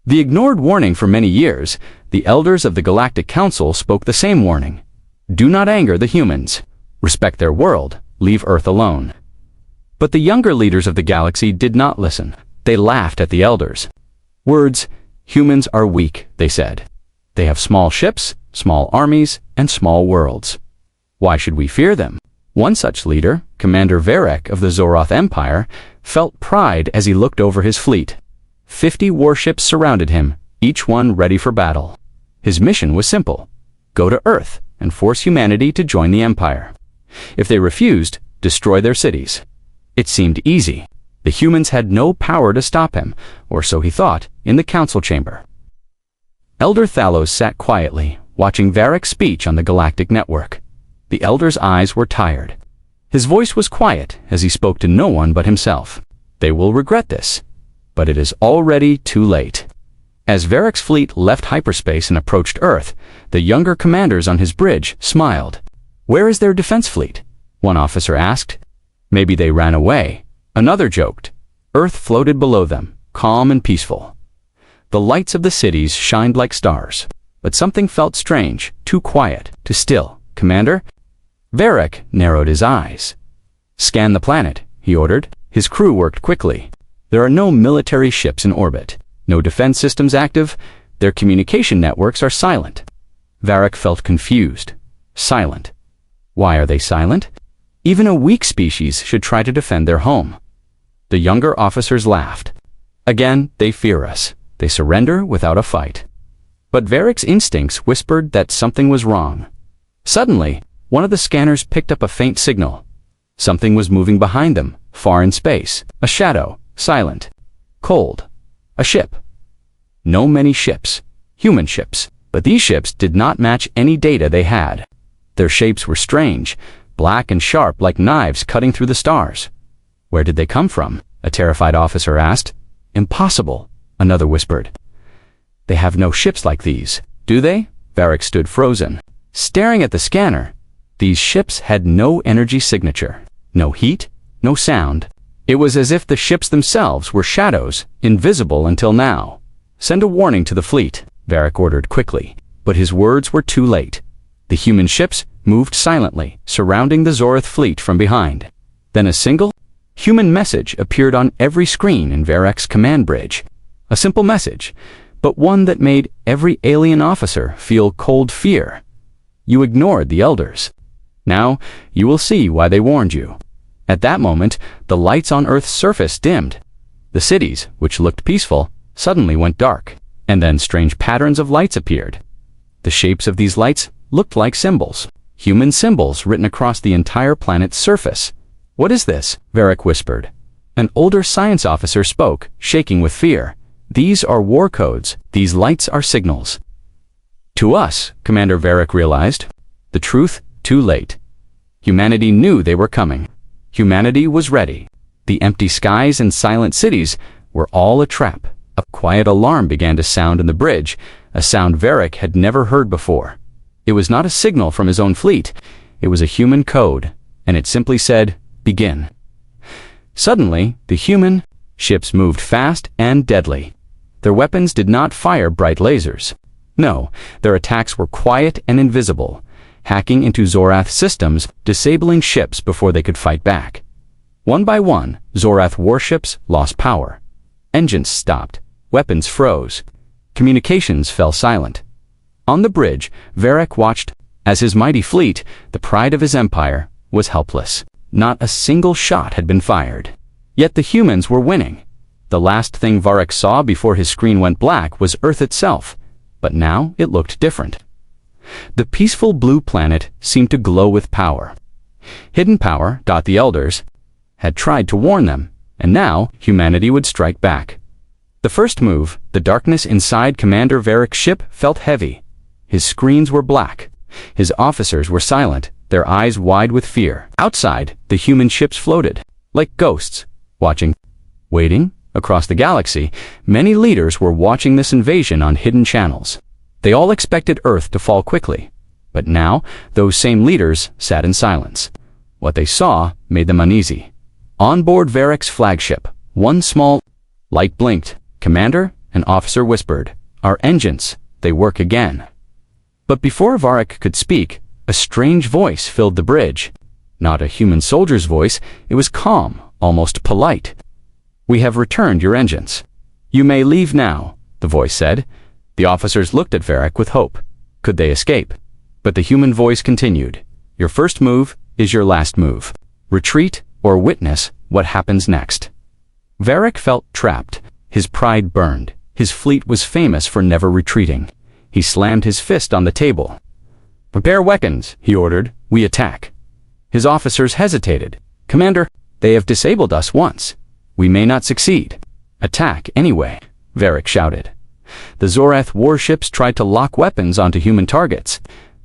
The ignored warning for many years, the elders of the Galactic Council spoke the same warning. Do not anger the humans. Respect their world. Leave Earth alone. But the younger leaders of the galaxy did not listen. They laughed at the elders. Words, humans are weak, they said. They have small ships, small armies, and small worlds. Why should we fear them? One such leader, Commander Varek of the Zoroth Empire, felt pride as he looked over his fleet. 50 warships surrounded him, each one ready for battle. His mission was simple: go to Earth and force humanity to join the Empire. If they refused, destroy their cities. It seemed easy. The humans had no power to stop him, or so he thought, in the council chamber. Elder Thalos sat quietly, watching Varek's speech on the Galactic Network. The elder's eyes were tired. His voice was quiet as he spoke to no one but himself. They will regret this, but it is already too late. As Varek's fleet left hyperspace and approached Earth, the younger commanders on his bridge smiled. Where is their defense fleet? One officer asked. Maybe they ran away. Another joked. Earth floated below them, calm and peaceful. The lights of the cities shined like stars, but something felt strange, too quiet, too still. Commander? Varek narrowed his eyes. Scan the planet, he ordered. His crew worked quickly. There are no military ships in orbit, no defense systems active. Their communication networks are silent. Varek felt confused. Silent. Why are they silent? Even a weak species should try to defend their home. The younger officers laughed. Again, they fear us. They surrender without a fight. But Varek's instincts whispered that something was wrong. Suddenly, one of the scanners picked up a faint signal. Something was moving behind them, far in space. A shadow, silent, cold. A ship. No many ships. Human ships. But these ships did not match any data they had. Their shapes were strange, black and sharp like knives cutting through the stars. Where did they come from? A terrified officer asked. Impossible, another whispered. They have no ships like these, do they? Varek stood frozen, staring at the scanner. These ships had no energy signature, no heat, no sound. It was as if the ships themselves were shadows, invisible until now. Send a warning to the fleet, Varek ordered quickly, but his words were too late. The human ships moved silently, surrounding the Zoroth fleet from behind. Then a single, human message appeared on every screen in Varek's command bridge. A simple message, but one that made every alien officer feel cold fear. You ignored the elders. Now, you will see why they warned you. At that moment, the lights on Earth's surface dimmed. The cities, which looked peaceful, suddenly went dark, and then strange patterns of lights appeared. The shapes of these lights looked like symbols, human symbols written across the entire planet's surface. What is this? Varek whispered. An older science officer spoke, shaking with fear. These are war codes. These lights are signals. To us, Commander Varek realized, the truth too late. Humanity knew they were coming. Humanity was ready. The empty skies and silent cities were all a trap. A quiet alarm began to sound in the bridge, a sound Varek had never heard before. It was not a signal from his own fleet. It was a human code, and it simply said, begin. Suddenly, the human ships moved fast and deadly. Their weapons did not fire bright lasers. No, their attacks were quiet and invisible, hacking into Zoroth systems, disabling ships before they could fight back. One by one, Zoroth warships lost power. Engines stopped. Weapons froze. Communications fell silent. On the bridge, Varek watched as his mighty fleet, the pride of his empire, was helpless. Not a single shot had been fired. Yet the humans were winning. The last thing Varek saw before his screen went black was Earth itself, but now it looked different. The peaceful blue planet seemed to glow with power. Hidden power, the elders, had tried to warn them, and now humanity would strike back. The first move, the darkness inside Commander Varek's ship felt heavy. His screens were black. His officers were silent, their eyes wide with fear. Outside, the human ships floated, like ghosts, watching, waiting. Across the galaxy, many leaders were watching this invasion on hidden channels. They all expected Earth to fall quickly, but now those same leaders sat in silence. What they saw made them uneasy. On board Varek's flagship, one small light blinked. Commander, An officer whispered, "Our engines, they work again." But before Varric could speak, a strange voice filled the bridge. Not a human soldier's voice, it was calm, almost polite. "We have returned your engines. You may leave now," the voice said. The officers looked at Varric with hope. Could they escape? But the human voice continued, "Your first move is your last move. Retreat or witness what happens next." Varric felt trapped. His pride burned. His fleet was famous for never retreating. He slammed his fist on the table. "Prepare weapons," he ordered. "We attack." His officers hesitated. "Commander, they have disabled us once. We may not succeed." "Attack anyway," Varric shouted. The Zorath warships tried to lock weapons onto human targets,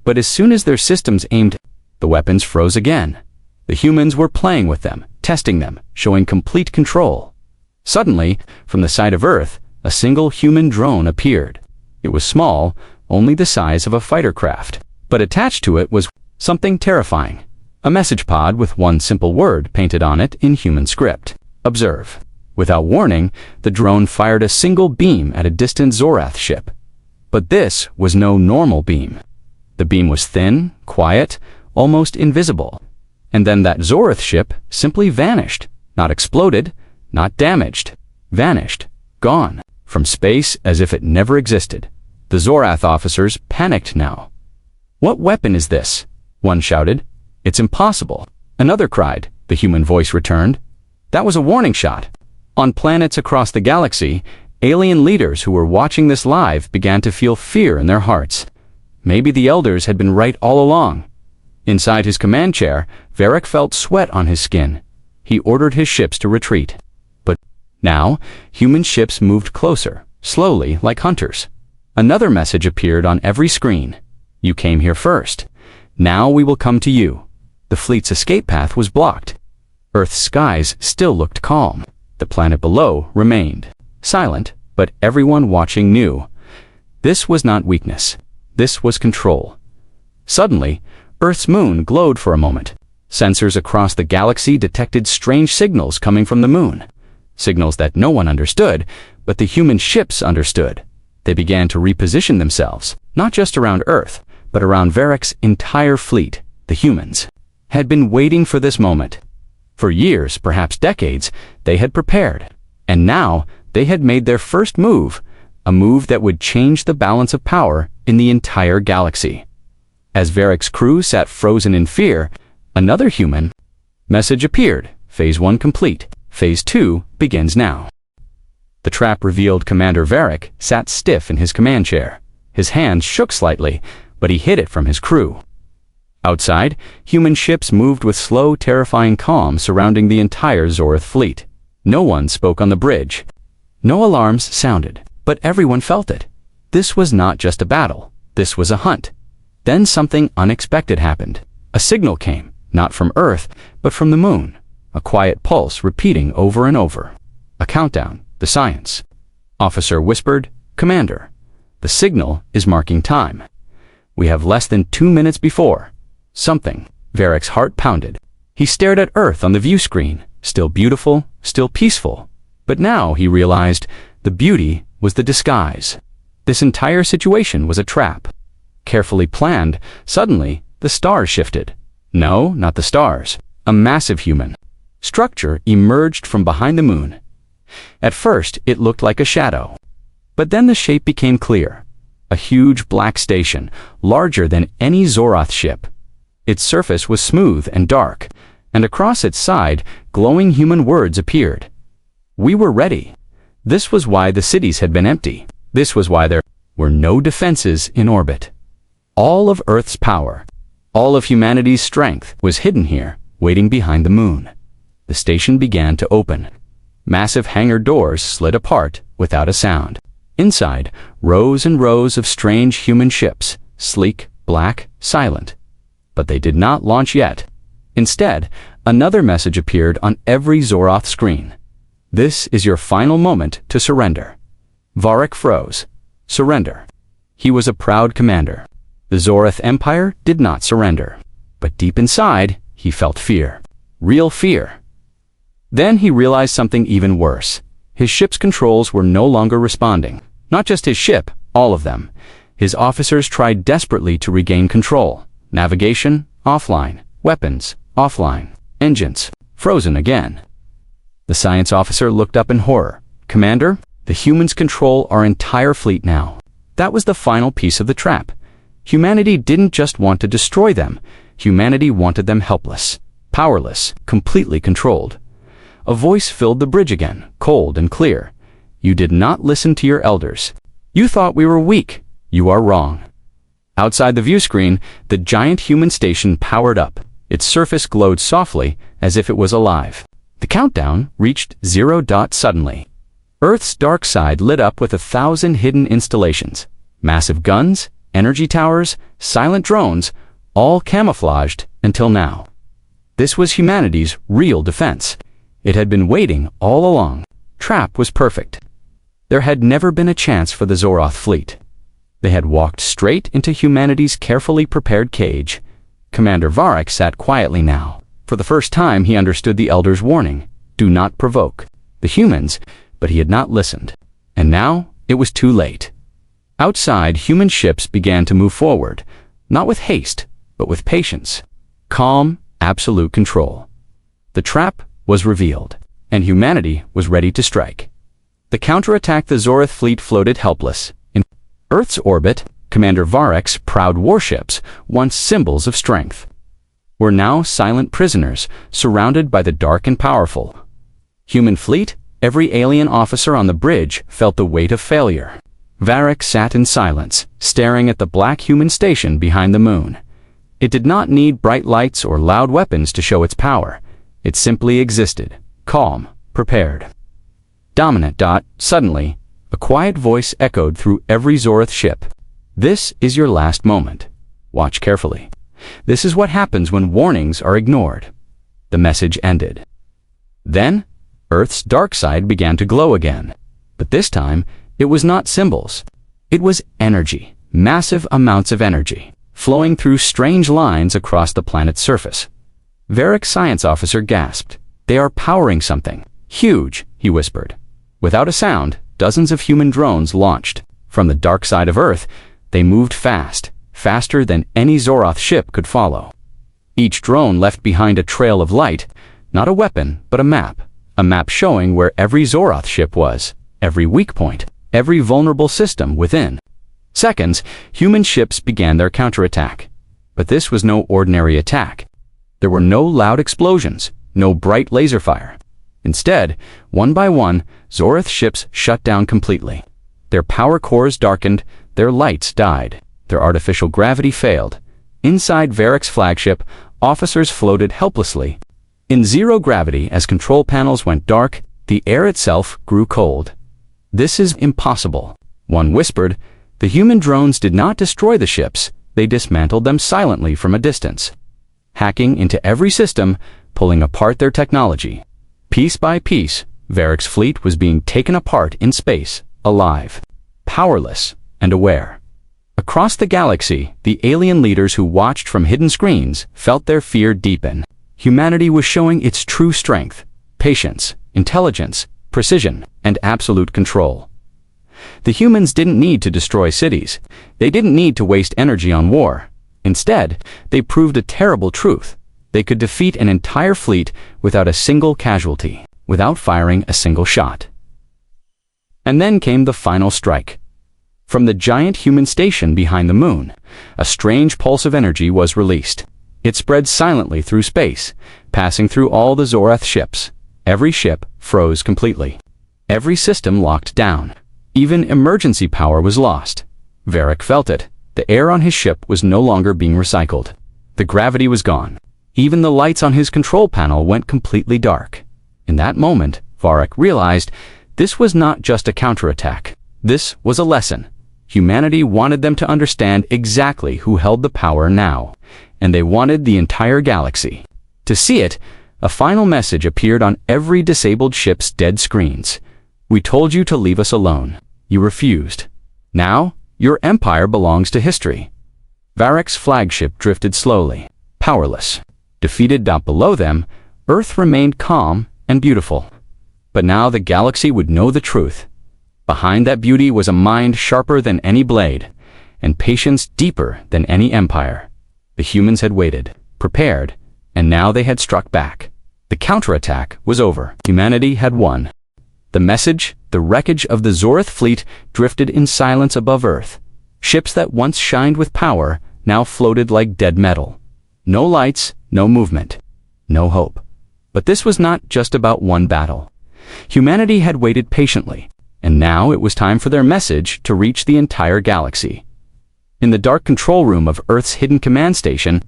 but as soon as their systems aimed, the weapons froze again. The humans were playing with them, testing them, showing complete control. Suddenly, from the side of Earth, a single human drone appeared. It was small, only the size of a fighter craft, but attached to it was something terrifying. A message pod with one simple word painted on it in human script. "Observe." Without warning, the drone fired a single beam at a distant Zorath ship. But this was no normal beam. The beam was thin, quiet, almost invisible. And then that Zorath ship simply vanished. Not exploded, not damaged. Vanished. Gone. From space as if it never existed. The Zorath officers panicked now. "What weapon is this?" one shouted. "It's impossible." Another cried. The human voice returned. "That was a warning shot." On planets across the galaxy, alien leaders who were watching this live began to feel fear in their hearts. Maybe the elders had been right all along. Inside his command chair, Varric felt sweat on his skin. He ordered his ships to retreat. But now, human ships moved closer, slowly, like hunters. Another message appeared on every screen. "You came here first. Now we will come to you." The fleet's escape path was blocked. Earth's skies still looked calm. The planet below remained silent, but everyone watching knew. This was not weakness. This was control. Suddenly, Earth's moon glowed for a moment. Sensors across the galaxy detected strange signals coming from the moon. Signals that no one understood, but the human ships understood. They began to reposition themselves, not just around Earth, but around Varric's entire fleet. The humans had been waiting for this moment. For years, perhaps decades, they had prepared. And now, they had made their first move, a move that would change the balance of power in the entire galaxy. As Varric's crew sat frozen in fear, another human message appeared. Phase 1 complete. Phase 2 begins now. The trap revealed Commander Varric sat stiff in his command chair. His hands shook slightly, but he hid it from his crew. Outside, human ships moved with slow, terrifying calm surrounding the entire Zorath fleet. No one spoke on the bridge. No alarms sounded, but everyone felt it. This was not just a battle. This was a hunt. Then something unexpected happened. A signal came, not from Earth, but from the moon. A quiet pulse repeating over and over. A countdown, the science. Officer whispered, "Commander, the signal is marking time. We have less than 2 minutes before." Something. Varric's heart pounded. He stared at Earth on the view screen, still beautiful, still peaceful. But now he realized the beauty was the disguise. This entire situation was a trap. Carefully planned, suddenly the stars shifted. No, not the stars. A massive human structure emerged from behind the moon. At first, it looked like a shadow. But then the shape became clear. A huge black station, larger than any Zorath ship. Its surface was smooth and dark, and across its side, glowing human words appeared. "We were ready." This was why the cities had been empty. This was why there were no defenses in orbit. All of Earth's power, all of humanity's strength was hidden here, waiting behind the moon. The station began to open. Massive hangar doors slid apart without a sound. Inside, rows and rows of strange human ships, sleek, black, silent. But they did not launch yet. Instead, another message appeared on every Zorath screen. "This is your final moment to surrender." Varric froze. Surrender. He was a proud commander. The Zorath Empire did not surrender. But deep inside, he felt fear. Real fear. Then he realized something even worse. His ship's controls were no longer responding. Not just his ship, all of them. His officers tried desperately to regain control. Navigation, offline. Weapons, offline. Engines, frozen again. The science officer looked up in horror. "Commander, the humans control our entire fleet now." That was the final piece of the trap. Humanity didn't just want to destroy them. Humanity wanted them helpless, powerless, completely controlled. A voice filled the bridge again, cold and clear. "You did not listen to your elders. You thought we were weak. You are wrong." Outside the view screen, the giant human station powered up. Its surface glowed softly, as if it was alive. The countdown reached 0. Suddenly, Earth's dark side lit up with 1,000 hidden installations. Massive guns, energy towers, silent drones, all camouflaged until now. This was humanity's real defense. It had been waiting all along. Trap was perfect. There had never been a chance for the Zoroth fleet. They had walked straight into humanity's carefully prepared cage. Commander Varric sat quietly now. For the first time he understood the Elder's warning. Do not provoke the humans, but he had not listened. And now it was too late. Outside, human ships began to move forward, not with haste, but with patience. Calm, absolute control. The trap was revealed, and humanity was ready to strike. The counterattack the Zoroth fleet floated helpless. In Earth's orbit, Commander Varric's proud warships, once symbols of strength, were now silent prisoners, surrounded by the dark and powerful. Human fleet, every alien officer on the bridge felt the weight of failure. Varric sat in silence, staring at the black human station behind the moon. It did not need bright lights or loud weapons to show its power. It simply existed, calm, prepared. Dominant. Suddenly, a quiet voice echoed through every Zoroth ship. "This is your last moment. Watch carefully. This is what happens when warnings are ignored." The message ended. Then, Earth's dark side began to glow again. But this time, it was not symbols. It was energy, massive amounts of energy, flowing through strange lines across the planet's surface. Varric's science officer gasped. "They are powering something huge," he whispered. Without a sound, dozens of human drones launched. From the dark side of Earth, they moved fast, faster than any Zoroth ship could follow. Each drone left behind a trail of light, not a weapon, but a map showing where every Zoroth ship was, every weak point, every vulnerable system within. Seconds, human ships began their counterattack. But this was no ordinary attack. There were no loud explosions, no bright laser fire. Instead, one by one, Zoroth ships shut down completely. Their power cores darkened, their lights died, their artificial gravity failed. Inside Varric's flagship, officers floated helplessly. In zero gravity, as control panels went dark, the air itself grew cold. "This is impossible," one whispered. The human drones did not destroy the ships, they dismantled them silently from a distance, hacking into every system, pulling apart their technology. Piece by piece, Varric's fleet was being taken apart in space, alive, powerless, and aware. Across the galaxy, the alien leaders who watched from hidden screens felt their fear deepen. Humanity was showing its true strength, patience, intelligence, precision, and absolute control. The humans didn't need to destroy cities. They didn't need to waste energy on war. Instead, they proved a terrible truth. They could defeat an entire fleet without a single casualty, without firing a single shot. And then came the final strike. From the giant human station behind the moon, a strange pulse of energy was released. It spread silently through space, passing through all the Zoroth ships. Every ship froze completely. Every system locked down. Even emergency power was lost. Varric felt it. The air on his ship was no longer being recycled. The gravity was gone. Even the lights on his control panel went completely dark. In that moment, Varric realized this was not just a counterattack. This was a lesson. Humanity wanted them to understand exactly who held the power now, and they wanted the entire galaxy to see it. A final message appeared on every disabled ship's dead screens. "We told you to leave us alone. You refused. Now, your empire belongs to history." Varric's flagship drifted slowly, powerless, defeated. Below them, Earth remained calm and beautiful. But now the galaxy would know the truth. Behind that beauty was a mind sharper than any blade, and patience deeper than any empire. The humans had waited, prepared, and now they had struck back. The counterattack was over. Humanity had won. The message, the wreckage of the Zorith fleet, drifted in silence above Earth. Ships that once shined with power now floated like dead metal. No lights, no movement, no hope. But this was not just about one battle. Humanity had waited patiently, and now it was time for their message to reach the entire galaxy. In the dark control room of Earth's hidden command station,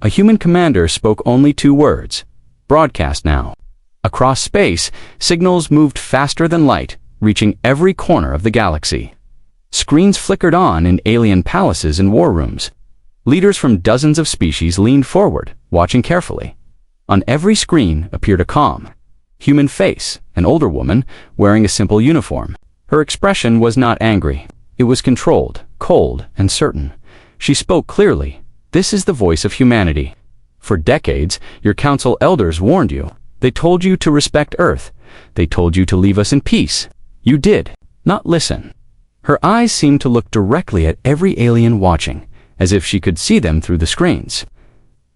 a human commander spoke only 2 words: broadcast now. Across space, signals moved faster than light, reaching every corner of the galaxy. Screens flickered on in alien palaces and war rooms. Leaders from dozens of species leaned forward, watching carefully. On every screen appeared a calm, human face, an older woman wearing a simple uniform. Her expression was not angry. It was controlled, cold, and certain. She spoke clearly. This is the voice of humanity. For decades, your council elders warned you. They told you to respect Earth. They told you to leave us in peace. You did not listen. Her eyes seemed to look directly at every alien watching, as if she could see them through the screens.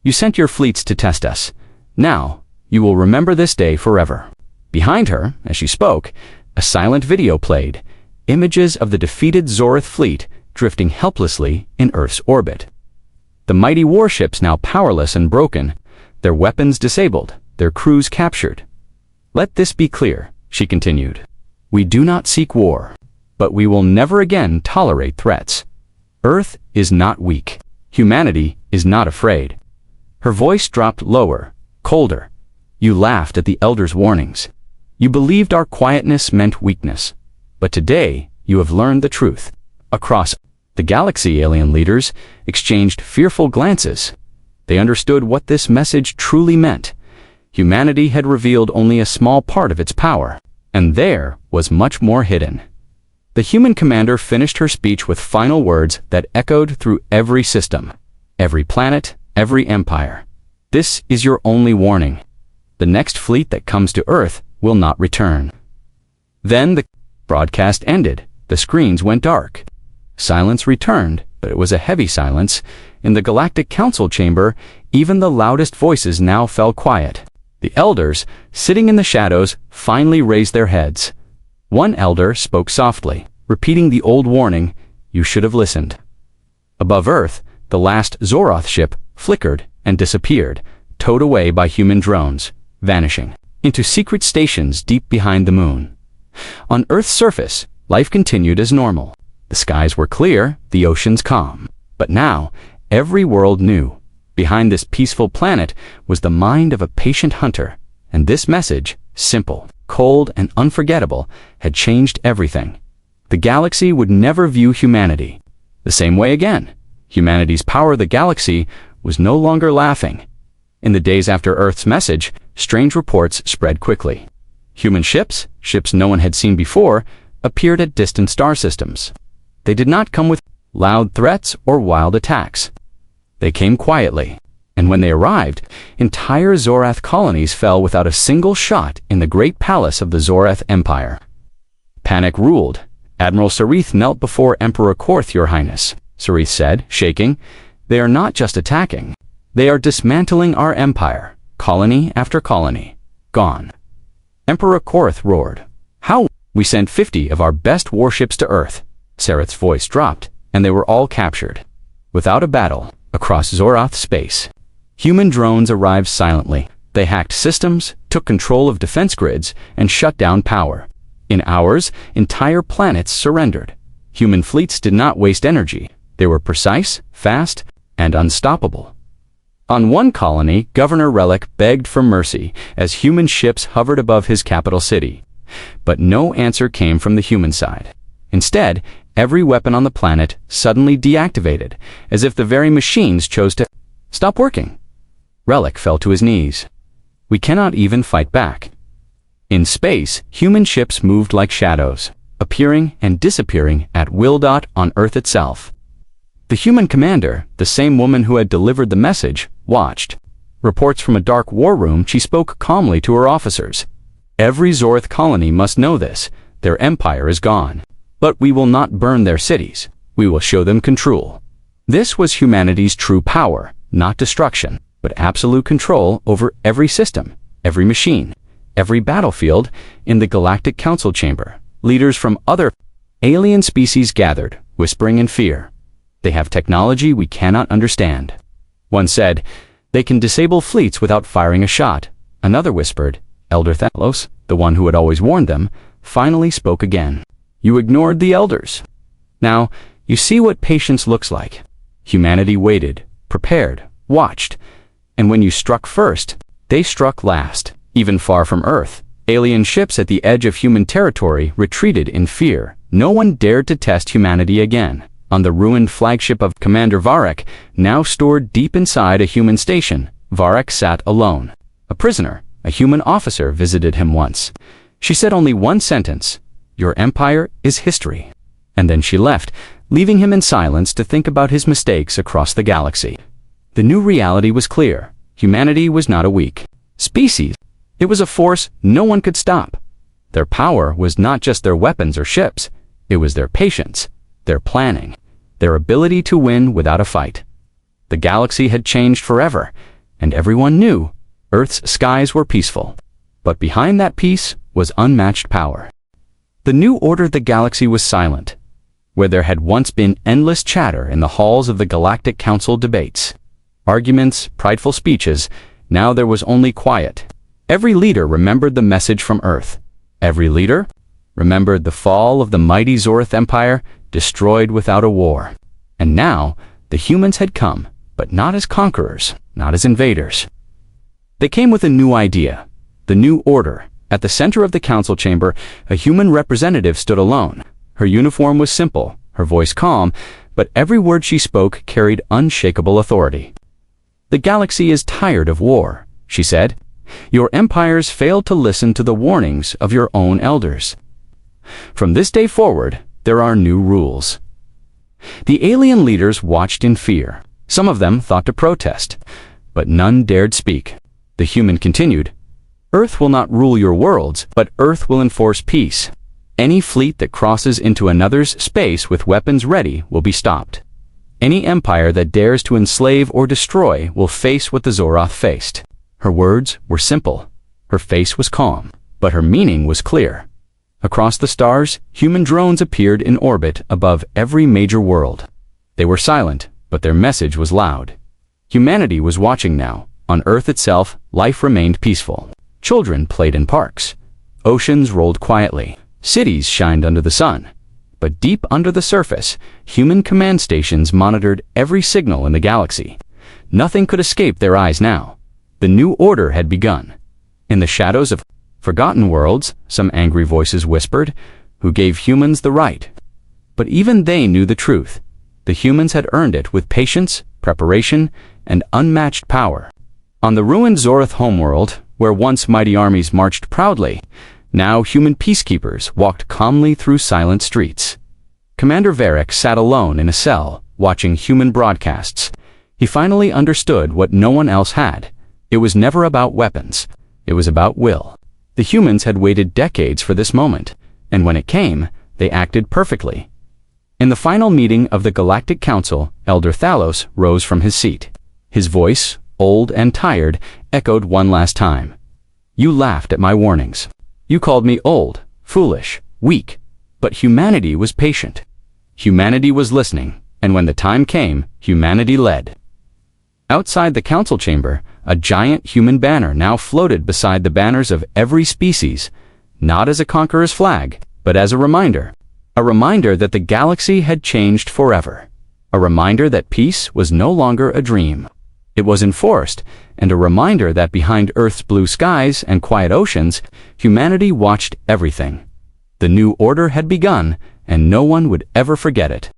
You sent your fleets to test us. Now, you will remember this day forever. Behind her, as she spoke, a silent video played, images of the defeated Zorith fleet drifting helplessly in Earth's orbit. The mighty warships now powerless and broken, their weapons disabled, their crews captured. Let this be clear, she continued. We do not seek war, but we will never again tolerate threats. Earth is not weak. Humanity is not afraid. Her voice dropped lower, colder. You laughed at the elders' warnings. You believed our quietness meant weakness. But today, you have learned the truth. Across the galaxy, alien leaders exchanged fearful glances. They understood what this message truly meant. Humanity had revealed only a small part of its power, and there was much more hidden. The human commander finished her speech with final words that echoed through every system, every planet, every empire. This is your only warning. The next fleet that comes to Earth will not return. Then the broadcast ended. The screens went dark. Silence returned, but it was a heavy silence. In the Galactic Council chamber, even the loudest voices now fell quiet. The elders, sitting in the shadows, finally raised their heads. One elder spoke softly, repeating the old warning, "You should have listened." Above Earth, the last Zoroth ship flickered and disappeared, towed away by human drones, vanishing into secret stations deep behind the moon. On Earth's surface, life continued as normal. The skies were clear, the oceans calm. But now, every world knew. Behind this peaceful planet was the mind of a patient hunter, and this message, simple, cold, and unforgettable, had changed everything. The galaxy would never view humanity the same way again. Humanity's power, the galaxy, was no longer laughing. In the days after Earth's message, strange reports spread quickly. Human ships, ships no one had seen before, appeared at distant star systems. They did not come with loud threats or wild attacks. They came quietly, and when they arrived, entire Zorath colonies fell without a single shot in the great palace of the Zorath Empire. Panic ruled. Admiral Sarith knelt before Emperor Korth, Your Highness, Sarith said, shaking. They are not just attacking. They are dismantling our empire, colony after colony. Gone. Emperor Korth roared. How? We sent 50 of our best warships to Earth. Sarith's voice dropped, and they were all captured. Without a battle, across Zoroth space, human drones arrived silently. They hacked systems, took control of defense grids, and shut down power. In hours, entire planets surrendered. Human fleets did not waste energy. They were precise, fast, and unstoppable. On one colony, Governor Relic begged for mercy as human ships hovered above his capital city. But no answer came from the human side. Instead, every weapon on the planet suddenly deactivated, as if the very machines chose to stop working. Relic fell to his knees. We cannot even fight back. In space, human ships moved like shadows, appearing and disappearing at will. On Earth itself. The human commander, the same woman who had delivered the message, watched. Reports from a dark war room, she spoke calmly to her officers. Every Zorth colony must know this. Their empire is gone. But we will not burn their cities. We will show them control. This was humanity's true power, not destruction, but absolute control over every system, every machine, every battlefield in the Galactic Council chamber. Leaders from other alien species gathered, whispering in fear. They have technology we cannot understand. One said, they can disable fleets without firing a shot. Another whispered, Elder Thalos, the one who had always warned them, finally spoke again. You ignored the elders. Now, you see what patience looks like. Humanity waited, prepared, watched. And when you struck first, they struck last. Even far from Earth, alien ships at the edge of human territory retreated in fear. No one dared to test humanity again. On the ruined flagship of Commander Varek, now stored deep inside a human station, Varek sat alone. A prisoner, a human officer, visited him once. She said only one sentence, "Your empire is history." And then she left, leaving him in silence to think about his mistakes across the galaxy. The new reality was clear. Humanity was not a weak species. It was a force no one could stop. Their power was not just their weapons or ships. It was their patience, their planning, their ability to win without a fight. The galaxy had changed forever, and everyone knew Earth's skies were peaceful. But behind that peace was unmatched power. The new order of the galaxy was silent. Where there had once been endless chatter in the halls of the Galactic Council debates, arguments, prideful speeches, now there was only quiet. Every leader remembered the message from Earth. Every leader remembered the fall of the mighty Zorth Empire, destroyed without a war. And now, the humans had come, but not as conquerors, not as invaders. They came with a new idea, the new order. At the center of the council chamber, a human representative stood alone. Her uniform was simple, her voice calm, but every word she spoke carried unshakable authority. The galaxy is tired of war, she said. Your empires failed to listen to the warnings of your own elders. From this day forward, there are new rules. The alien leaders watched in fear. Some of them thought to protest, but none dared speak. The human continued, Earth will not rule your worlds, but Earth will enforce peace. Any fleet that crosses into another's space with weapons ready will be stopped. Any empire that dares to enslave or destroy will face what the Zoroth faced. Her words were simple. Her face was calm, but her meaning was clear. Across the stars, human drones appeared in orbit above every major world. They were silent, but their message was loud. Humanity was watching now. On Earth itself, life remained peaceful. Children played in parks. Oceans rolled quietly. Cities shined under the sun. But deep under the surface, human command stations monitored every signal in the galaxy. Nothing could escape their eyes now. The new order had begun. In the shadows of forgotten worlds, some angry voices whispered, who gave humans the right. But even they knew the truth. The humans had earned it with patience, preparation, and unmatched power. On the ruined Zoroth homeworld, where once mighty armies marched proudly, now human peacekeepers walked calmly through silent streets. Commander Varek sat alone in a cell, watching human broadcasts. He finally understood what no one else had. It was never about weapons. It was about will. The humans had waited decades for this moment, and when it came, they acted perfectly. In the final meeting of the Galactic Council, Elder Thalos rose from his seat. His voice, old and tired, echoed one last time. You laughed at my warnings. You called me old, foolish, weak, but humanity was patient. Humanity was listening, and when the time came, humanity led. Outside the council chamber, a giant human banner now floated beside the banners of every species, not as a conqueror's flag, but as a reminder that the galaxy had changed forever, a reminder that peace was no longer a dream. It was enforced, and a reminder that behind Earth's blue skies and quiet oceans, humanity watched everything. The new order had begun, and no one would ever forget it.